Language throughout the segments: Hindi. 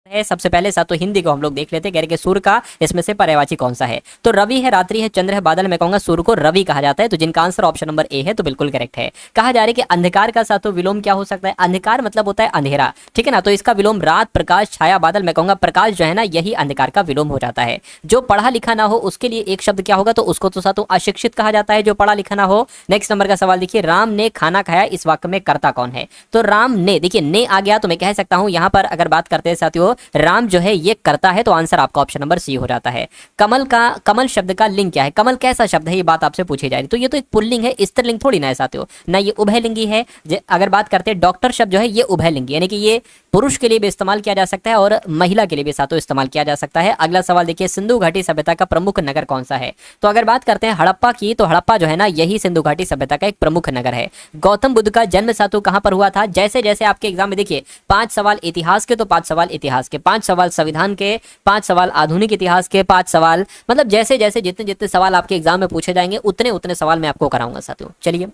है। सबसे पहले साथियों हिंदी को हम लोग देख लेते हैं, कह रहे कि सूर्य का इसमें से पर्यायवाची कौन सा है। तो रवि है, रात्रि है, चंद्र है, बादल। मैं कहूंगा सूर्य को रवि कहा जाता है, तो जिनका आंसर ऑप्शन नंबर ए है तो बिल्कुल करेक्ट है। कहा जा रहा है कि अंधकार का साथियों विलोम क्या हो सकता है। अंधकार मतलब होता है अंधेरा, ठीक है ना। तो इसका विलोम रात, प्रकाश, छाया, बादल। मैं कहूंगा प्रकाश जो है ना यही अंधकार का विलोम हो जाता है। जो पढ़ा लिखा ना हो उसके लिए एक शब्द क्या होगा, तो उसको तो साथियों अशिक्षित कहा जाता है, जो पढ़ा लिखा ना हो। नेक्स्ट नंबर का सवाल देखिए, राम ने खाना खाया, इस वाक्य में कर्ता कौन है। तो राम ने, देखिए ने आ गया तो मैं कह सकता हूं यहां पर अगर बात करते हैं साथियों राम जो है ये करता है, तो आंसर आपका ऑप्शन नंबर सी हो जाता है। कमल शब्द का लिंग क्या है, कमल कैसा शब्द है, ये बात आपसे पूछी जा रही। तो ये तो एक पुल्लिंग है, स्त्रीलिंग थोड़ी ना है साथियों, ना ये उभयलिंगी है। अगर बात करते हैं डॉक्टर शब्द जो है ये उभयलिंगी, यानी कि ये पुरुष के लिए भी इस्तेमाल किया जा सकता है और महिला के लिए भी साथियों इस्तेमाल किया जा सकता है। अगला सवाल देखिए, सिंधु घाटी सभ्यता का प्रमुख नगर कौन सा है। तो अगर बात करते हैं हड़प्पा की, तो हड़प्पा जो है ना यही सिंधु घाटी सभ्यता का एक प्रमुख नगर है। गौतम बुद्ध का जन्म साथियों कहां पर हुआ था। जैसे जैसे आपके एग्जाम में देखिए 5 सवाल इतिहास के, तो 5 सवाल इतिहास के, 5 सवाल संविधान के, 5 सवाल आधुनिक इतिहास के, 5 सवाल मतलब जैसे जैसे जितने जितने सवाल आपके एग्जाम में पूछे जाएंगे उतने उतने सवाल मैं आपको कराऊंगा साथियों। चलिए,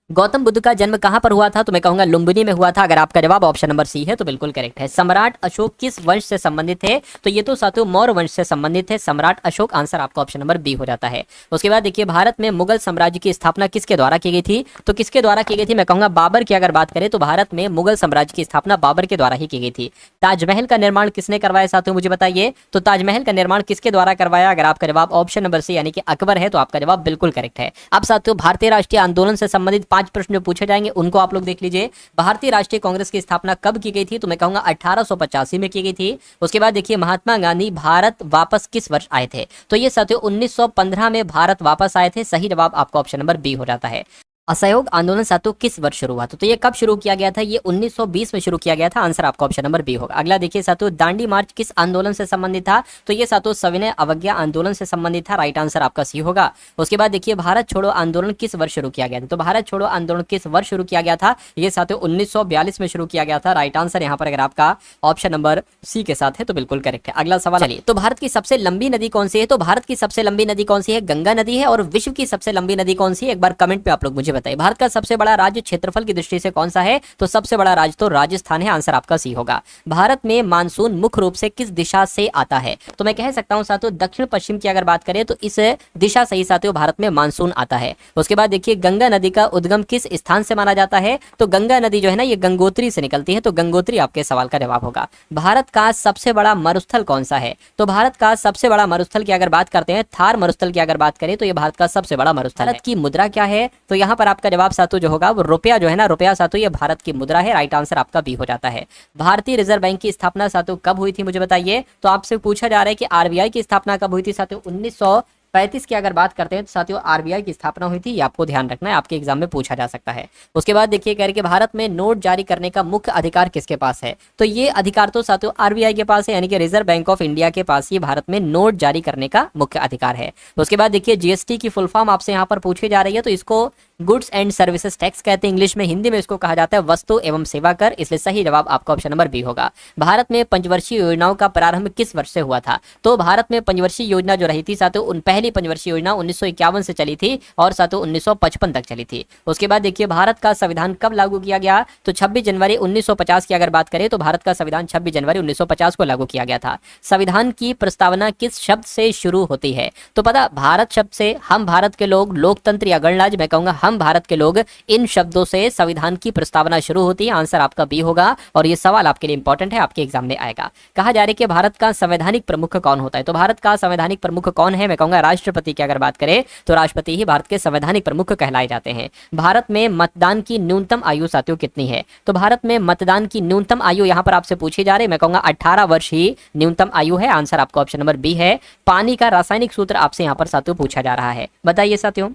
गौतम बुद्ध का जन्म कहां पर हुआ था, तो मैं कहूंगा लुम्बिनी में हुआ था। अगर आपका जवाब ऑप्शन नंबर सी है तो बिल्कुल करेक्ट है। सम्राट अशोक किस वंश से संबंधित है, तो ये तो साथियों मौर्य वंश से संबंधित है। सम्राट अशोक, आंसर आपका ऑप्शन नंबर बी हो जाता है। उसके बाद देखिए, भारत में मुगल साम्राज्य की स्थापना किसके द्वारा की गई थी। तो किसके द्वारा की गई थी, मैं कहूंगा बाबर की अगर बात करें तो भारत में मुगल साम्राज्य की स्थापना बाबर के द्वारा ही की गई थी। ताजमहल का निर्माण किसने करवाया साथियों, मुझे बताइए। तो ताजमहल का निर्माण किसके द्वारा करवाया, अगर आपका जवाब ऑप्शन नंबर सी यानी कि अकबर है तो आपका जवाब बिल्कुल करेक्ट है। अब साथियों भारतीय राष्ट्रीय आंदोलन से संबंधित 5 प्रश्न जो पूछे उनको आप लोग देख लीजिए। भारतीय राष्ट्रीय कांग्रेस की स्थापना कब की गई थी, तो मैं कहूंगा 1885 में की गई थी। उसके बाद देखिए, महात्मा गांधी भारत वापस किस वर्ष आए थे, तो ये साथियों 1915 में भारत वापस आए थे। सही जवाब आपका ऑप्शन नंबर बी हो जाता है। असहयोग आंदोलन साथियों किस वर्ष शुरू हुआ था, तो ये कब शुरू किया गया था, ये 1920 में शुरू किया गया था। आंसर आपका ऑप्शन नंबर बी होगा। अगला देखिए साथियों, दांडी मार्च किस आंदोलन से संबंधित था, तो ये साथियों सविनय अवज्ञा आंदोलन से संबंधित था। राइट आंसर आपका सी होगा। उसके बाद देखिए, भारत छोड़ो आंदोलन किस वर्ष शुरू किया गया था, तो भारत छोड़ो आंदोलन किस वर्ष शुरू किया गया था, ये साथियों 1942 में शुरू किया गया था। राइट आंसर यहाँ पर अगर आपका ऑप्शन नंबर सी के साथ है तो बिल्कुल करेक्ट है। अगला सवाल, चलिए, तो भारत की सबसे लंबी नदी कौन सी है, तो भारत की सबसे लंबी नदी कौन सी है, गंगा नदी है। और विश्व की सबसे लंबी नदी कौन सी है, एक बार कमेंट पे आप लोग मुझे बताइए। भारत का सबसे बड़ा राज्य क्षेत्रफल की दृष्टि से कौन सा है, तो सबसे बड़ा राज्य तो राजस्थान है। आंसर आपका सी होगा। भारत में मानसून मुख्य रूप से किस दिशा से आता है, तो मैं कह सकता हूं साथियों दक्षिण पश्चिम की अगर बात करें तो इस दिशा से ही साथियों भारत में मानसून आता है। उसके बाद देखिए, गंगा नदी का उद्गम किस स्थान से माना जाता है, तो गंगा नदी जो है ना ये गंगोत्री से निकलती है, तो गंगोत्री आपके सवाल का जवाब होगा। भारत का सबसे बड़ा मरुस्थल कौन सा है, तो भारत का सबसे बड़ा मरुस्थल की अगर बात करते हैं, थार मरुस्थल की अगर बात करें तो ये भारत का सबसे बड़ा मरुस्थल है। भारत की मुद्रा क्या है, तो यहाँ पर आपका जवाब साथियों जो होगा वो रुपया जो है ना, रुपया साथियों ये भारत की मुद्रा है। राइट आंसर आपका बी हो जाता है। भारतीय रिजर्व बैंक की स्थापना साथियों कब हुई थी, मुझे बताइए। तो आपसे पूछा जा रहा है कि आरबीआई की स्थापना कब हुई थी साथियों, 1935 की अगर बात करते हैं तो साथियों आरबीआई की स्थापना हुई थी। ये आपको ध्यान रखना है, आपके एग्जाम में पूछा जा सकता है। उसके बाद देखिए, कह रहे कि भारत में नोट जारी करने का मुख्य अधिकार किसके पास है, तो ये अधिकार तो साथियों आरबीआई के पास है, यानी कि रिजर्व बैंक ऑफ इंडिया के पास ये भारत में नोट जारी करने का मुख्य अधिकार है। उसके बाद देखिए, जीएसटी की फुल फॉर्म आपसे यहाँ पर पूछी जा रही है, तो इसको गुड्स एंड सर्विसेज टैक्स कहते हैं इंग्लिश में, हिंदी में इसको कहा जाता है वस्तु एवं सेवा कर, इसलिए सही जवाब आपका ऑप्शन नंबर बी होगा। भारत में पंचवर्षीय योजनाओं का प्रारंभ किस वर्ष से हुआ था, तो भारत में पंचवर्षीय योजना जो रही थी साथियों उन पहली पंचवर्षीय योजना 1951 से चली थी और साथियों 1955 तक चली थी। उसके बाद देखिए, भारत का संविधान कब लागू किया गया, तो 26 जनवरी 1950 की अगर बात करें तो भारत का संविधान 26 जनवरी 1950 को लागू किया गया था। संविधान की प्रस्तावना किस शब्द से शुरू होती है, तो पता भारत शब्द से, हम भारत के लोग, लोकतंत्र या गणराज्य, मैं कहूंगा हम भारत के लोग, इन शब्दों से संविधान की प्रस्तावना शुरू होती है। आंसर आपका बी होगा और ये सवाल आपके लिए इंपॉर्टेंट है, आपके एग्जाम में आएगा। कहा जा रहा है कि भारत का संवैधानिक प्रमुख कौन होता है, तो भारत का संवैधानिक प्रमुख कौन है, मैं कहूंगा राष्ट्रपति की अगर बात करें तो राष्ट्रपति ही भारत के संवैधानिक प्रमुख कहलाए जाते हैं। भारत में मतदान की न्यूनतम आयु साथियों कितनी है, तो भारत में मतदान की न्यूनतम आयु यहां पर आपसे पूछी जा रही है, मैं कहूंगा 18 वर्ष ही न्यूनतम आयु है। आंसर आपका ऑप्शन नंबर बी है। पानी का रासायनिक सूत्र आपसे यहां पर साथियों पूछा जा रहा है, बताइए साथियों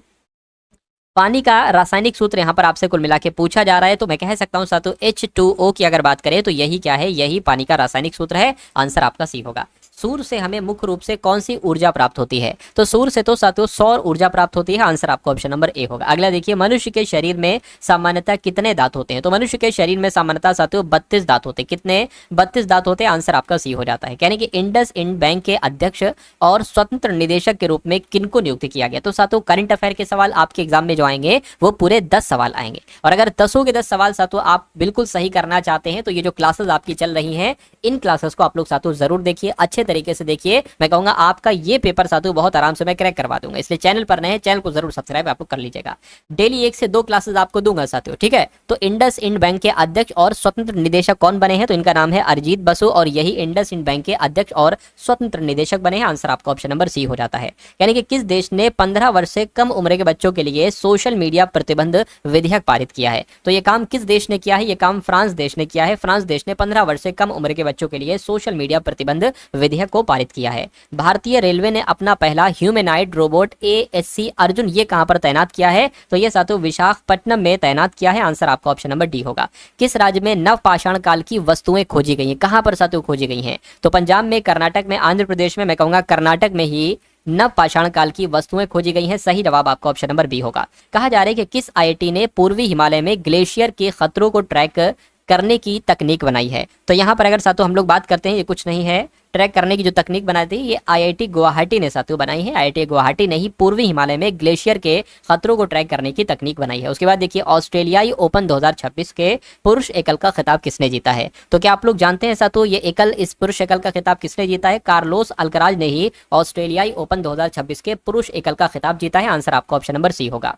पानी का रासायनिक सूत्र यहां पर आपसे कुल मिला के पूछा जा रहा है, तो मैं कह सकता हूं साथियों H2O की अगर बात करें तो यही क्या है, यही पानी का रासायनिक सूत्र है। आंसर आपका सी होगा। सूर्य से हमें मुख्य रूप से कौन सी ऊर्जा प्राप्त होती है? तो सूर्य से तो साथियों सौर ऊर्जा प्राप्त होती है। आंसर आपको ऑप्शन नंबर ए होगा। अगला देखिए, मनुष्य के शरीर में सामान्यतः कितने दांत होते हैं? तो मनुष्य के शरीर में सामान्यतः साथियों 32 दांत होते हैं। कितने? 32 दांत होते हैं। आंसर आपका सी हो जाता है। यानी कि इंडस इंड बैंक के अध्यक्ष और स्वतंत्र निदेशक के रूप में किनको नियुक्त किया गया? तो साथियों करंट अफेयर के सवाल आपके एग्जाम में जो आएंगे वो पूरे 10 सवाल आएंगे, और अगर 10 के 10 सवाल साथियों आप बिल्कुल सही करना चाहते हैं तो ये जो क्लासेस आपकी चल रही हैं, इन क्लासेस को आप लोग साथियों जरूर देखिए, अच्छे तरीके से देखिए। मैं कहूंगा आपका ये पेपर साथियों बहुत आराम से मैं क्रैक करवा दूंगा। इसलिए चैनल पर नए हैं, चैनल को जरूर सब्सक्राइब आप लोग कर लीजिएगा। डेली 1 से 2 क्लासेस आपको दूंगा साथियों, ठीक है। तो इंडस इंड बैंक के अध्यक्ष और स्वतंत्र निदेशक कौन बने हैं? तो इनका नाम है अरिजीत बसु, और यही इंडस इंड बैंक के अध्यक्ष और स्वतंत्र निदेशक बने हैं। आंसर आपका ऑप्शन नंबर सी हो जाता है। यानी कि किस देश ने 15 वर्ष से कम उम्र के बच्चों के लिए सोशल मीडिया प्रतिबंध विधेयक पारित किया है? तो ये काम किस देश ने किया है? ये काम फ्रांस देश ने किया है। फ्रांस देश ने 15 वर्ष से कम उम्र के बच्चों के लिए सोशल मीडिया प्रतिबंध विधेयक को पारित किया है। भारतीय रेलवे ने अपना पहला ह्यूमैनॉइड रोबोट ASC अर्जुन ये कहां पर तैनात किया है? तो ये साथियों विशाखापट्टनम में तैनात किया है। आंसर आपका ऑप्शन नंबर डी होगा। किस राज्य में नवपाषाण काल की वस्तुएं खोजी गई हैं? कहां पर साथियों खोजी गई हैं? तो पंजाब में, कर्नाटक में, आंध्र प्रदेश में, मैं कहूंगा कर्नाटक में ही नवपाषाण काल की वस्तुएं खोजी गई हैं। सही जवाब आपका ऑप्शन नंबर बी होगा। कहा जा रहा है कि किस IIT ने पूर्वी हिमालय में ग्लेशियर के खतरों को ट्रैक करने की तकनीक बनाई है? तो यहाँ पर अगर साथियों हम लोग बात करते हैं, ये कुछ नहीं है, ट्रैक करने की जो तकनीक बनाई थी ये IIT गुवाहाटी ने साथियों बनाई है। IIT गुवाहाटी ने ही पूर्वी हिमालय में ग्लेशियर के खतरों को ट्रैक करने की तकनीक बनाई है। उसके बाद देखिए, ऑस्ट्रेलियाई ओपन 2026 के पुरुष एकल का खिताब किसने जीता है? तो क्या आप लोग जानते हैं साथियों ये एकल, इस पुरुष एकल का खिताब किसने जीता है? कार्लोस अल्कराज ने ही ऑस्ट्रेलियाई ओपन 2026 के पुरुष एकल का खिताब जीता है। आंसर आपका ऑप्शन नंबर सी होगा।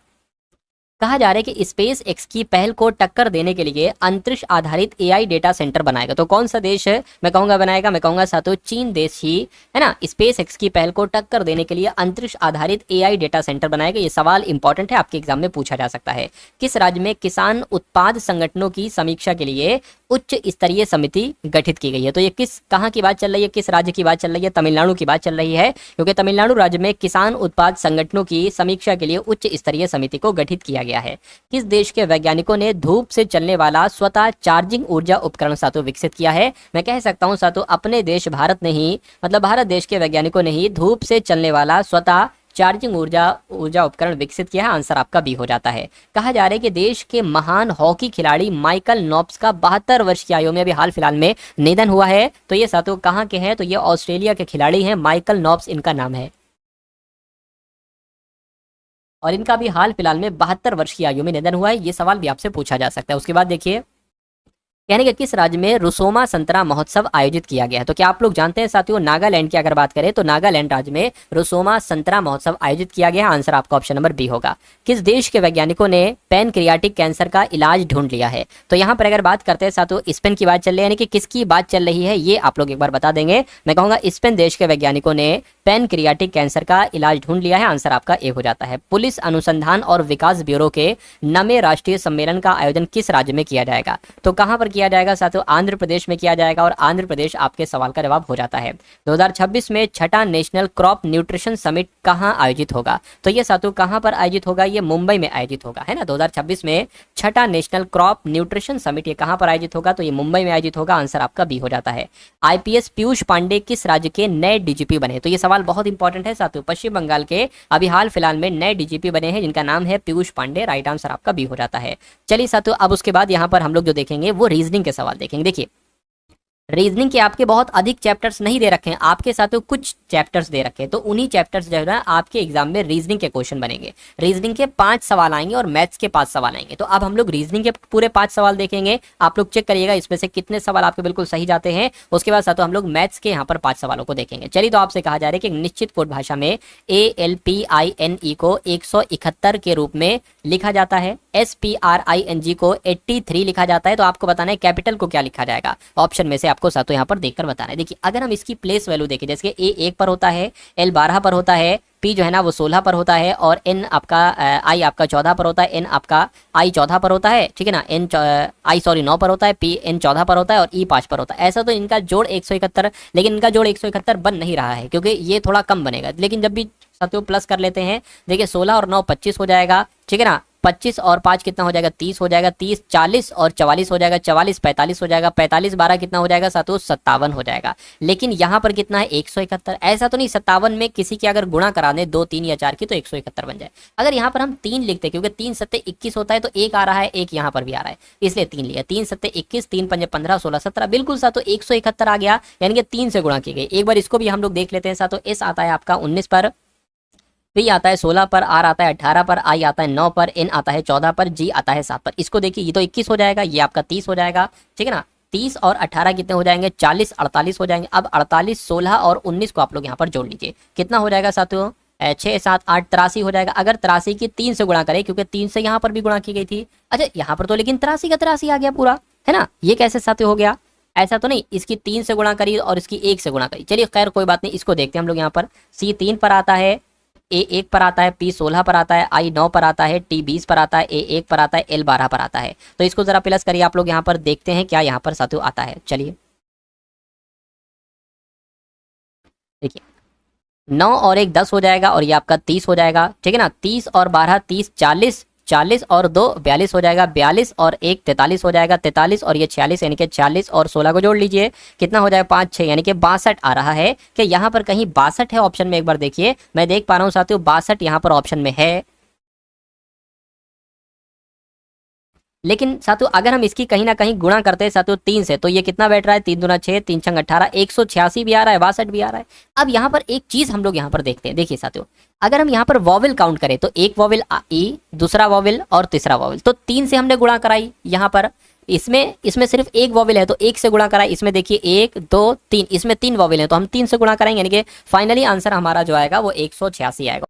कहा जा रहा है कि स्पेस एक्स की पहल को टक्कर देने के लिए अंतरिक्ष आधारित AI डेटा सेंटर बनाएगा। तो कौन सा देश है मैं कहूंगा बनाएगा? मैं कहूंगा साथियों चीन देश ही है ना। स्पेस एक्स की पहल को टक्कर देने के लिए अंतरिक्ष आधारित AI डेटा सेंटर बनाएगा। ये सवाल इंपॉर्टेंट है, आपके एग्जाम में पूछा जा सकता है। किस राज्य में किसान उत्पाद संगठनों की समीक्षा के लिए उच्च स्तरीय समिति गठित की गई है? तो ये कहाँ की बात चल रही है? किस राज्य की बात चल रही है? तमिलनाडु की बात चल रही है, क्योंकि तमिलनाडु राज्य में किसान उत्पाद संगठनों की समीक्षा के लिए उच्च स्तरीय समिति को गठित किया गया है। किस देश के वैज्ञानिकों ने धूप से चलने वाला स्वतः चार्जिंग ऊर्जा उपकरण साथियों विकसित किया है? मैं कह सकता हूं साथियों अपने देश भारत ने ही, मतलब भारत देश के वैज्ञानिकों ने ही धूप से चलने वाला स्वतः चार्जिंग ऊर्जा उपकरण विकसित किया है। आंसर आपका बी हो जाता है। कहा जा रहा है कि देश के महान हॉकी खिलाड़ी माइकल नॉप्स का 72 वर्ष की आयु में अभी हाल फिलहाल में निधन हुआ है। तो ये साथियों कहाँ के हैं? तो ये ऑस्ट्रेलिया के खिलाड़ी हैं, माइकल नॉप्स इनका नाम है, और इनका भी हाल फिलहाल में 72 वर्ष की आयु में निधन हुआ है। ये सवाल भी आपसे पूछा जा सकता है। उसके बाद देखिए, यानी कि किस राज्य में रुसोमा संतरा महोत्सव आयोजित किया गया है? तो क्या आप लोग जानते हैं साथियों नागालैंड की अगर बात करें तो नागालैंड राज्य में रुसोमा संतरा महोत्सव आयोजित किया गया है। आंसर आपका ऑप्शन नंबर बी होगा। किस देश के वैज्ञानिकों ने पैनक्रियाटिक कैंसर का इलाज ढूंढ लिया है? तो यहाँ पर अगर बात करते हैं साथियों स्पेन की बात चल रही है, यानी कि किसकी बात चल रही है ये आप लोग एक बार बता देंगे। मैं कहूँगा स्पेन देश के वैज्ञानिकों ने पैनक्रियाटिक कैंसर का इलाज ढूंढ लिया है। आंसर आपका ए हो जाता है। पुलिस अनुसंधान और विकास ब्यूरो के 9वें राष्ट्रीय सम्मेलन का आयोजन किस राज्य में किया जाएगा? तो कहां पर किया जाएगा साथियों? आंध्र प्रदेश में किया जाएगा, और आंध्र प्रदेश आपके सवाल का जवाब हो जाता है। 2026 में छठा नेशनल क्रॉप न्यूट्रिशन समिट कहां आयोजित होगा? तो ये साथियों कहां पर आयोजित होगा? ये मुंबई में आयोजित होगा, है ना। 2026 में छठा नेशनल क्रॉप न्यूट्रिशन समिट ये कहां पर आयोजित होगा? तो ये मुंबई में आयोजित होगा। आंसर आपका बी हो जाता है। IPS पीयूष पांडे किस राज्य के नए DGP बने? तो ये सवाल बहुत इंपॉर्टेंट है साथियों। पश्चिम बंगाल के अभी हाल फिलहाल में नए DGP बने हैं, जिनका नाम है पीयूष पांडे। राइट आंसर आपका बी हो जाता है। चलिए साथियों, अब उसके बाद यहाँ पर हम लोग जो देखेंगे वो रीजनिंग के सवाल देखेंगे। देखिए, रीजनिंग के आपके बहुत अधिक चैप्टर्स नहीं दे रखे हैं, आपके साथ कुछ चैप्टर्स दे रखे हैं, तो उन्हीं चैप्टर्स जो है ना आपके एग्जाम में रीजनिंग के क्वेश्चन बनेंगे। रीजनिंग के 5 सवाल आएंगे और मैथ्स के 5 सवाल आएंगे। तो अब हम लोग रीजनिंग के पूरे 5 सवाल देखेंगे। आप लोग चेक करिएगा इसमें से कितने सवाल आपके बिल्कुल सही जाते हैं। उसके बाद साथ हम लोग मैथ्स के यहाँ पर 5 सवालों को देखेंगे। चलिए, तो आपसे कहा जा रहा है कि निश्चित कोड भाषा में ALPINE को 171 के रूप में लिखा जाता है, SPRING को 83 लिखा जाता है। तो आपको बताना है कैपिटल को क्या लिखा जाएगा। ऑप्शन में से आपको साथों यहाँ पर देखकर बताना है। देखिए, अगर हम इसकी प्लेस वैल्यू देखें, जैसे A 1 पर होता है, L 12 पर होता है, P जो है ना वो 16 पर होता है, और N आपका I आपका 14 पर होता है, N आपका I 14 पर होता है, ठीक है ना, I 9 पर होता है, P N 14 पर होता है, और E 5 पर होता है। ऐसा तो इनका जोड़ 171, लेकिन इनका जोड़ 171 बन नहीं रहा है, क्योंकि ये थोड़ा कम बनेगा। लेकिन जब भी साथियों प्लस कर लेते हैं, देखिए 16 और 9 25 हो जाएगा, ठीक है ना। 25 और 5 कितना हो जाएगा, 30 हो जाएगा, 30 40 और 44 हो जाएगा, 44 45 हो जाएगा, 45 12 कितना हो जाएगा साथियों, 57 हो जाएगा। लेकिन यहाँ पर कितना है, 171। ऐसा तो नहीं 57 में किसी की अगर गुणा करा दे 2 3 या 4 की तो 171 बन जाए। अगर यहाँ पर हम 3 लिखते, क्योंकि 3 सत्ते 21 होता है तो एक आ रहा है, एक यहाँ पर भी आ रहा है, इसलिए 3 लिया। 3 सत्ते 21, 3 पंजे 15, 16 17, बिल्कुल साथियों 171 आ गया, यानी कि 3 से गुणा की गई। एक बार इसको भी हम लोग देख लेते हैं साथियों। एस आता है आपका 19 पर, पी आता है 16 पर, आर आता है 18 पर, आई आता है 9 पर, एन आता है 14 पर, जी आता है 7 पर। इसको देखिए, ये तो 21 हो जाएगा, ये आपका 30 हो जाएगा, ठीक है ना। 30 और 18 कितने हो जाएंगे, 40 48 हो जाएंगे। अब 48 16 और 19 को आप लोग यहाँ पर जोड़ लीजिए, कितना हो जाएगा साथियों, 6 7 8 83 हो जाएगा। अगर 83 की 3 से गुणा करें, क्योंकि 3 से यहाँ पर भी गुणा की गई थी। अच्छा यहाँ पर तो लेकिन 83 का 83 आ गया पूरा, है ना। ये कैसे साथियों हो गया, ऐसा तो नहीं इसकी 3 से गुणा करी और इसकी 1 से गुणा करी। चलिए खैर कोई बात नहीं, इसको देखते हैं हम लोग। यहाँ पर सी 3 पर आता है, ए 1 पर आता है, पी 16 पर आता है, आई 9 पर आता है, टी 20 पर आता है, ए 1 पर आता है, एल 12 पर आता है। तो इसको जरा प्लस करिए आप लोग, यहाँ पर देखते हैं क्या यहाँ पर साथियों आता है। चलिए देखिए, 9 और 1 10 हो जाएगा और ये आपका 30 हो जाएगा, ठीक है ना। 30 और 12 30, 40 40 और 2 42 हो जाएगा, 42 और 1 43 हो जाएगा, 43 और ये 46, यानी कि 40 और 16 को जोड़ लीजिए, कितना हो जाएगा 5 6, यानी कि 62 आ रहा है। कि यहाँ पर कहीं 62 है ऑप्शन में, एक बार देखिए, मैं देख पा रहा हूँ साथियों 62 यहाँ पर ऑप्शन में है। लेकिन साथियों अगर हम इसकी कहीं ना कहीं गुणा करते हैं साथियों 3 से, तो ये कितना बैठ रहा है, 3 दूना 6, 3 छंग 18, 186 भी आ रहा है, 62 भी आ रहा है। अब यहाँ पर एक चीज हम लोग यहाँ पर देखते हैं, देखिए साथियों, अगर हम यहाँ पर वॉवेल काउंट करें तो एक वॉवेल ई, दूसरा वॉवेल और तीसरा वॉवेल, तो 3 से हमने गुणा कराई। यहाँ पर इसमें इसमें सिर्फ एक वॉवेल है तो 1 से गुणा कराई। इसमें देखिए 1 2 3, इसमें 3 वॉवेल है तो हम 3 से गुणा कराएंगे, यानी कि फाइनली आंसर हमारा जो आएगा वो 186 आएगा।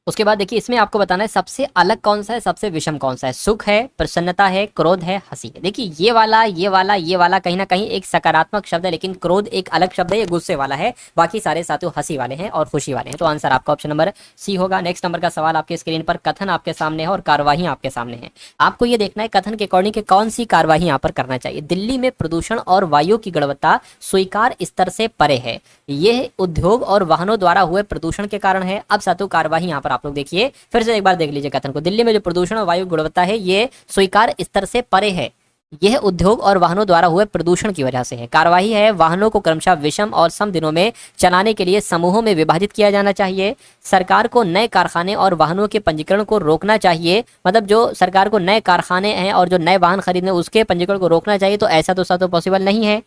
उसके बाद देखिए, इसमें आपको बताना है सबसे अलग कौन सा है, सबसे विषम कौन सा है। सुख है, प्रसन्नता है, क्रोध है, हंसी है। देखिए ये वाला ये वाला ये वाला कहीं ना कहीं एक सकारात्मक शब्द है, लेकिन क्रोध एक अलग शब्द है, ये गुस्से वाला है। बाकी सारे साथियों हंसी वाले हैं और खुशी वाले हैं। तो आंसर आपका ऑप्शन नंबर सी होगा। नेक्स्ट नंबर का सवाल आपके स्क्रीन पर, कथन आपके सामने है और कार्यवाही आपके सामने है। आपको ये देखना है कथन के अकॉर्डिंग के कौन सी कार्यवाही यहाँ पर करना चाहिए। दिल्ली में प्रदूषण और वायु की गुणवत्ता स्वीकार स्तर से परे है, यह उद्योग और वाहनों द्वारा हुए प्रदूषण के कारण है। अब साथियों कार्यवाही यहाँ पर आप लोग देखिए, फिर से एक बार देख लीजिए कथन को। दिल्ली में जो प्रदूषण और वायु गुणवत्ता है ये स्वीकार स्तर से परे है, यह उद्योग और वाहनों द्वारा हुए प्रदूषण की वजह से है। कार्यवाही है, वाहनों को क्रमशः विषम और सम दिनों में चलाने के लिए समूहों में विभाजित किया जाना चाहिए। सरकार को नए कारखाने और वाहनों के पंजीकरण को रोकना चाहिए। मतलब जो सरकार को नए कारखाने हैं और जो नए वाहन खरीदने उसके पंजीकरण को रोकना चाहिए। तो ऐसा तो साथियों पॉसिबल नहीं है,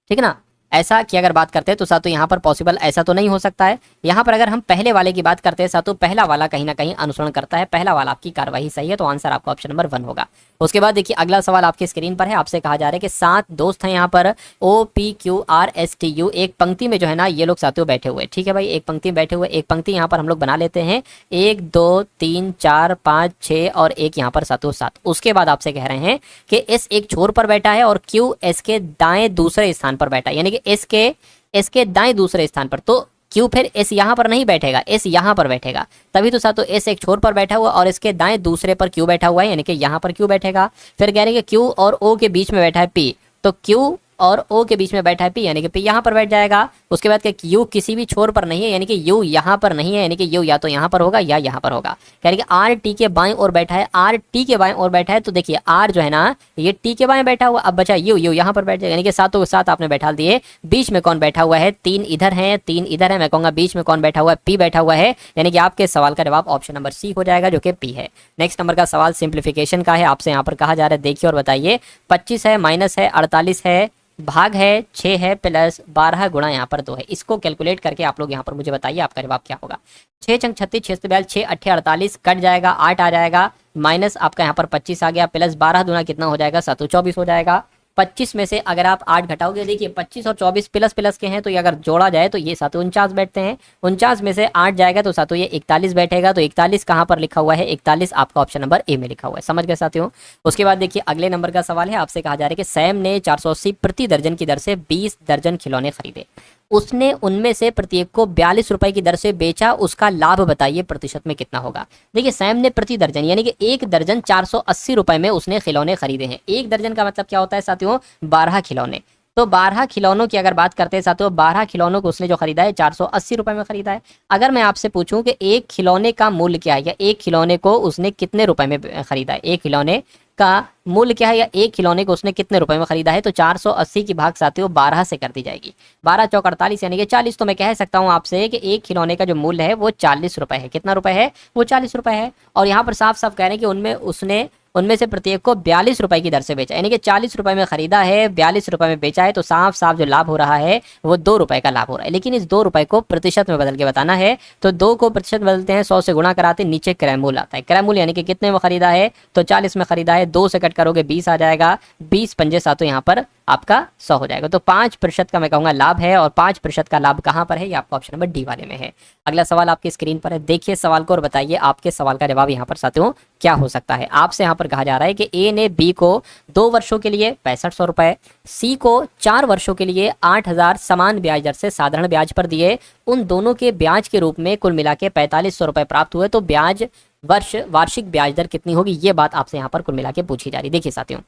ठीक है ना। ऐसा की अगर बात करते हैं तो साथियों यहाँ पर पॉसिबल ऐसा तो नहीं हो सकता है। यहाँ पर अगर हम पहले वाले की बात करते हैं साथियों, पहला वाला कहीं ना कहीं अनुसरण करता है, पहला वाला आपकी कार्यवाही सही है। तो आंसर आपका ऑप्शन नंबर 1 होगा। उसके बाद देखिए अगला सवाल आपके स्क्रीन पर है। आपसे कहा जा रहा है कि 7 दोस्त हैं यहाँ पर, OPQRSTU, एक पंक्ति में जो है ना ये लोग साथियों बैठे हुए, ठीक है भाई, एक पंक्ति में बैठे हुए। एक पंक्ति यहाँ पर हम लोग बना लेते हैं, 1 2 3 4 5 6 और एक यहाँ पर साथियों 7। उसके बाद आपसे कह रहे हैं कि S एक छोर पर बैठा है और Q S के दाएं दूसरे स्थान पर बैठा है, यानी कि S के दाएं दूसरे स्थान पर। तो क्यू फिर एस यहाँ पर नहीं बैठेगा, एस यहाँ पर बैठेगा, तभी तो साथियों एस एक छोर पर बैठा हुआ और इसके दाएं दूसरे पर क्यू बैठा हुआ है, यानी कि यहाँ पर क्यू बैठेगा। फिर कह रहे हैं कि क्यू और ओ के बीच में बैठा है पी, तो क्यू और ओ के बीच में बैठा है पी, यानी कि पी यहाँ पर बैठ जाएगा। उसके बाद कि यू किसी भी छोर पर नहीं है, यानी कि यू यहाँ पर नहीं है, यानी कि यू या तो यहाँ पर होगा या यहाँ पर होगा। कह रहे कि आर टी के बाएं ओर बैठा है, आर टी के बाएं ओर बैठा है। तो देखिए आर जो है ना ये टी के बाएं बैठा हुआ, अब बचा यू, यू यहाँ पर बैठ जाएगा, यानी कि सातों के साथ आपने बैठा दिए। बीच में कौन बैठा हुआ है, 3 इधर हैं 3 इधर है, मैं कहूँगा बीच में कौन बैठा हुआ है, पी बैठा हुआ है, यानी कि आपके सवाल का जवाब ऑप्शन नंबर सी हो जाएगा, जो कि पी है। नेक्स्ट नंबर का सवाल सिंप्लीफिकेशन का है। आपसे यहाँ पर कहा जा रहा है, देखिए और बताइए, 25 है, माइनस है, 48 है, भाग है 6 है, प्लस 12 गुणा यहाँ पर 2 है। इसको कैलकुलेट करके आप लोग यहाँ पर मुझे बताइए आपका जवाब क्या होगा। 6 चंग 36, 6 से 42, 6 8 48, कट जाएगा 8 आ जाएगा, माइनस आपका यहाँ पर 25 आ गया, प्लस 12 दूना कितना हो जाएगा, 7 24 हो जाएगा। 25 में से अगर आप 8 घटाओगे, देखिए 25 और 24 प्लस प्लस के हैं, तो ये अगर जोड़ा जाए तो ये सातों 49 बैठते हैं। 49 में से 8 जाएगा तो सातों ये 41 बैठेगा। तो 41 कहाँ पर लिखा हुआ है, 41 आपका ऑप्शन नंबर ए में लिखा हुआ है। समझ गए साथियों। उसके बाद देखिए अगले नंबर का सवाल है। आपसे कहा जा रहा है कि सैम ने 480 प्रति दर्जन की दर से 20 दर्जन खिलौने खरीदे, उसने उनमें से प्रत्येक को 42 रुपए की दर से बेचा, उसका लाभ बताइए प्रतिशत में कितना होगा। देखिए सैम ने प्रति दर्जन यानी कि एक दर्जन 480 रुपए में उसने खिलौने खरीदे हैं। एक दर्जन का मतलब क्या होता है साथियों, 12 खिलौने। तो तो 12 खिलौनों की अगर बात करते हैं साथियों, 12 खिलौनों को उसने जो खरीदा है 480 रुपए में खरीदा है। अगर मैं आपसे पूछूं कि एक खिलौने का मूल्य क्या है, या एक खिलौने को उसने कितने रुपए में खरीदा है, एक खिलौने का मूल्य क्या है, या एक खिलौने को उसने कितने रुपए में खरीदा है, तो 480 की भाग साथियों 12 से कर दी जाएगी। 12 चौक 48 यानी कि 40। तो मैं कह सकता हूं आपसे कि एक खिलौने का जो मूल्य है वो 40 रुपए है। कितना रुपए है, वो 40 रुपए है। और यहाँ पर साफ साफ कह रहे हैं कि उनमें से प्रत्येक को 42 रुपए की दर से बेचा, यानी कि 40 रुपए में खरीदा है, 42 रुपए में बेचा है। तो साफ साफ जो लाभ हो रहा है वो 2 रुपए का लाभ हो रहा है। लेकिन इस 2 रुपए को प्रतिशत में बदल के बताना है, तो 2 को प्रतिशत बदलते हैं, 100 से गुणा कराते, नीचे क्रयमूल्य आता है। क्रयमूल्य यानी कि कितने में खरीदा है, तो 40 में खरीदा है, 2 से कट करोगे 20 आ जाएगा, 20 पंजे सातों यहाँ पर आपका 100 हो जाएगा। तो 5% का मैं कहूँगा लाभ है, और 5% का लाभ कहाँ पर है, ये आपका ऑप्शन नंबर डी वाले में है। अगला सवाल आपकी स्क्रीन पर है, देखिए सवाल को और बताइए आपके सवाल का जवाब यहाँ पर साथियों क्या हो सकता है। आपसे यहाँ पर कहा जा रहा है कि ए ने बी को 2 वर्षों के लिए 6500 रुपए, सी को 4 वर्षों के लिए 8000 समान ब्याज दर से साधारण ब्याज पर दिए। उन दोनों के ब्याज के रूप में कुल मिला के 4500 रुपए प्राप्त हुए, तो ब्याज वार्षिक ब्याज दर कितनी होगी, ये बात आपसे यहाँ पर कुल मिला के पूछी जा रही है। देखिए साथियों,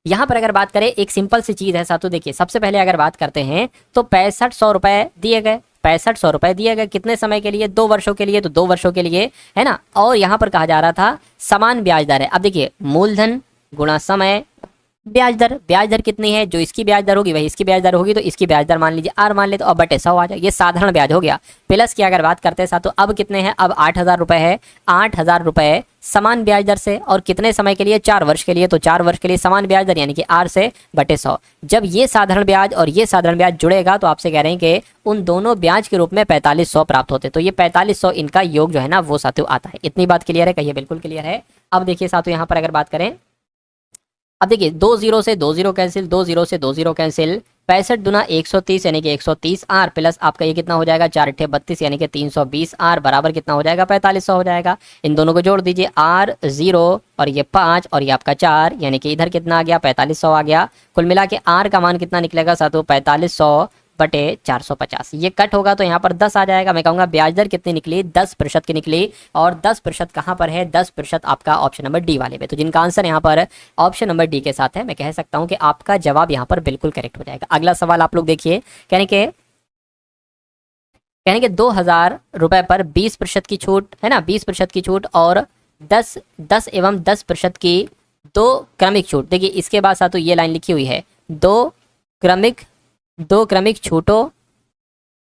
यहाँ पर अगर बात करें एक सिंपल सी चीज है साथियों। देखिए सबसे पहले अगर बात करते हैं तो 6500 रुपए दिए गए, 6500 रुपए दिए गए कितने समय के लिए, 2 वर्षों के लिए, तो 2 वर्षों के लिए है ना। और यहाँ पर कहा जा रहा था समान ब्याज दर है। अब देखिए मूलधन गुणा समय ब्याज दर कितनी है, जो इसकी ब्याज दर होगी वही इसकी ब्याज दर होगी, तो इसकी ब्याज दर मान लीजिए आर मान ले, तो अब बटे 100 आ जाए, ये साधारण ब्याज हो गया। प्लस की अगर बात करते हैं साथ, तो अब कितने हैं, अब 8000 रुपए है, 8000 रुपए समान ब्याज दर से, और कितने समय के लिए, 4 वर्ष के लिए, तो 4 वर्ष के लिए समान ब्याज दर यानी कि आर से बटे 100। जब ये साधारण ब्याज और ये साधारण ब्याज जुड़ेगा तो आपसे कह रहे हैं कि उन दोनों ब्याज के रूप में 4500 प्राप्त होते, तो ये 4500 इनका योग जो है ना वो साथियों आता है। इतनी बात क्लियर है, कहिए बिल्कुल क्लियर है। अब देखिए साथियों यहाँ पर अगर बात करें, अब देखिए 2 0 से 2 0 कैंसिल, 2 0 से 2 0 कैंसिल, 65 दुना 130 यानी कि 130 आर, प्लस आपका ये कितना हो जाएगा, 4 अट्ठे 32 यानी कि 320 आर, बराबर कितना हो जाएगा, 4500 हो जाएगा। इन दोनों को जोड़ दीजिए, आर 0 और ये 5 और ये आपका 4, यानी कि इधर कितना आ गया, 4500 आ गया। कुल मिला के आर का मान कितना निकलेगा साथियों, 4500 बटे 450। ये कट होगा तो यहाँ पर 10 आ जाएगा। मैं कहूँगा ब्याज दर कितनी निकली, 10% की निकली, और 10% कहाँ पर है, 10% आपका ऑप्शन नंबर डी वाले पे। तो जिनका आंसर यहाँ पर ऑप्शन नंबर डी के साथ है, मैं कह सकता हूँ कि आपका जवाब यहाँ पर बिल्कुल करेक्ट हो जाएगा। अगला सवाल आप लोग देखिए, कहने के 2000 रुपए पर 20% की छूट है ना, 20% की छूट और 10 एवं 10% की 2 क्रमिक छूट। देखिए इसके बाद साथ तो ये लाइन लिखी हुई है, दो क्रमिक छूटों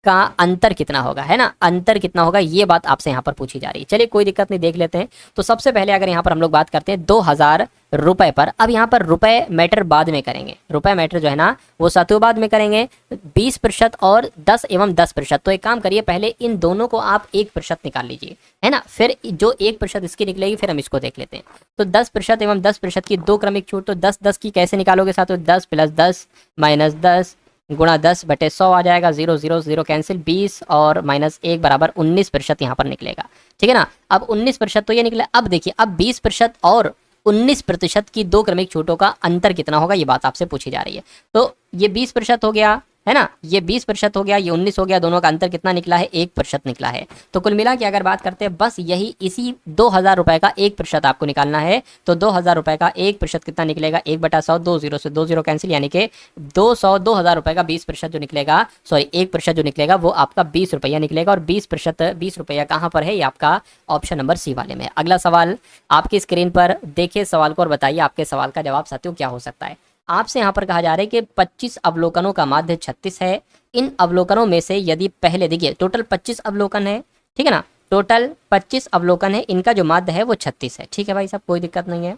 का अंतर कितना होगा, है ना, अंतर कितना होगा, ये बात आपसे यहाँ पर पूछी जा रही है। चलिए कोई दिक्कत नहीं, देख लेते हैं। तो सबसे पहले अगर यहाँ पर हम लोग बात करते हैं 2000 रुपए पर, अब यहाँ पर रुपए मैटर बाद में करेंगे, रुपए मैटर जो है ना वो सातों बाद में करेंगे। 20% और 10 एवं 10%, तो एक काम करिए, पहले इन दोनों को आप 1% निकाल लीजिए, है ना, फिर जो 1% इसकी निकलेगी फिर हम इसको देख लेते हैं। तो 10% एवं 10% की 2 क्रमिक छूट, तो 10 की कैसे निकालोगे साथों, 10 + 10 - 10 गुणा 10 बटे 100 आ जाएगा, 0 0 0 कैंसिल, 20 और -1 बराबर 19% यहाँ पर निकलेगा, ठीक है ना। अब 19% तो ये निकले। अब देखिए, अब 20% और 19% की 2 क्रमिक छूटों का अंतर कितना होगा, ये बात आपसे पूछी जा रही है। तो ये 20% हो गया, है ना, ये 20% हो गया, ये 19 हो गया, दोनों का अंतर कितना निकला है, 1% निकला है। तो कुल मिला के अगर बात करते हैं, बस यही इसी 2000 रुपए का 1% आपको निकालना है। तो 2000 रुपए का 1% कितना निकलेगा, 1/100, 2 0 से 2 0 कैंसिल, यानी कि 2000 रुपए का 20% जो निकलेगा, सॉरी 1% जो निकलेगा वो आपका 20 रुपया निकलेगा। और 20 रुपया कहाँ पर है, ये आपका ऑप्शन नंबर सी वाले में है। अगला सवाल आपकी स्क्रीन पर देखिए सवाल को और बताइए आपके सवाल का जवाब साथियों क्या हो सकता है। आपसे यहाँ पर कहा जा रहा है कि 25 अवलोकनों का माध्य 36 है। इन अवलोकनों में से यदि पहले, देखिए टोटल 25 अवलोकन है, ठीक है ना, टोटल 25 अवलोकन है, इनका जो माध्य है वो 36 है, ठीक है भाई साहब, कोई दिक्कत नहीं है।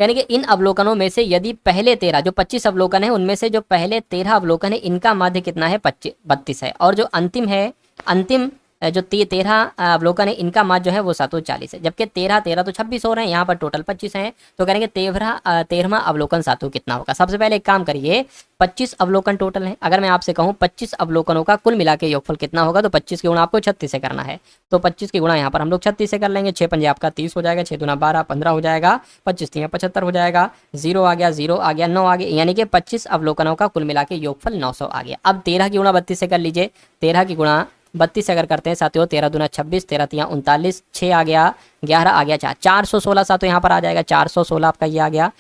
यानी कि इन अवलोकनों में से यदि पहले 13, जो 25 अवलोकन है उनमें से जो पहले 13 अवलोकन है इनका माध्य कितना है, 32 है। और जो अंतिम जो 13 अवलोकन है इनका माध्य जो है वो 740 है। जबकि 13 तो 26 हो रहे हैं, यहाँ पर टोटल 25 हैं। तो करेंगे 13वां अवलोकन सातों कितना होगा। सबसे पहले एक काम करिए, 25 अवलोकन टोटल है। अगर मैं आपसे कहूँ 25 अवलोकनों का कुल मिला के योगफल कितना होगा, तो 25 की गुणा आपको 36 से करना है। तो 25 की गुणा यहाँ पर हम लोग 36 से कर लेंगे। 6 पंजे आपका 30 हो जाएगा, 6 दूना 12, 15 हो जाएगा, 25 3 75 हो जाएगा, 0 आ गया, 0 आ गया, 9 आ गया, यानी कि 25 अवलोकनों का कुल मिला के योगफल 900 आ गया। अब 13 की गुणा 32 से कर लीजिए। 13 की गुणा 32 से अगर करते हैं साथियों, 13 दूना 26, 13 तिया 39, 6 आ गया, 11 आ गया, 416 साथियों यहाँ पर आ जाएगा, 416 आपका ये आ गया।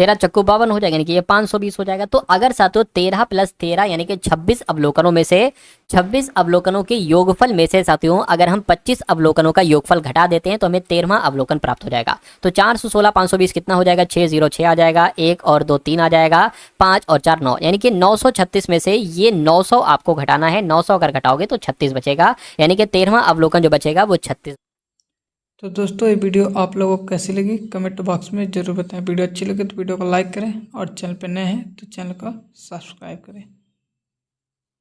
13 चक्कू 52 हो जाएगा, यानी कि ये 520 हो जाएगा। तो अगर साथियों 13 + 13 यानी कि 26 अवलोकनों में से 26 अवलोकनों के योगफल में से साथियों अगर हम 25 अवलोकनों का योगफल घटा देते हैं तो हमें 13वां अवलोकन प्राप्त हो जाएगा। तो 416 520 कितना हो जाएगा, 606 आ जाएगा, 1 और 2 3 आ जाएगा, 5 और 4 9, यानी कि 936 में से ये 900 आपको घटाना है। 900 अगर घटाओगे तो 36 बचेगा, यानी कि 13वां अवलोकन जो बचेगा वो 36। तो दोस्तों ये वीडियो आप लोगों को कैसी लगी कमेंट बॉक्स में ज़रूर बताएं। वीडियो अच्छी लगे तो वीडियो को लाइक करें और चैनल पर नए हैं तो चैनल को सब्सक्राइब करें।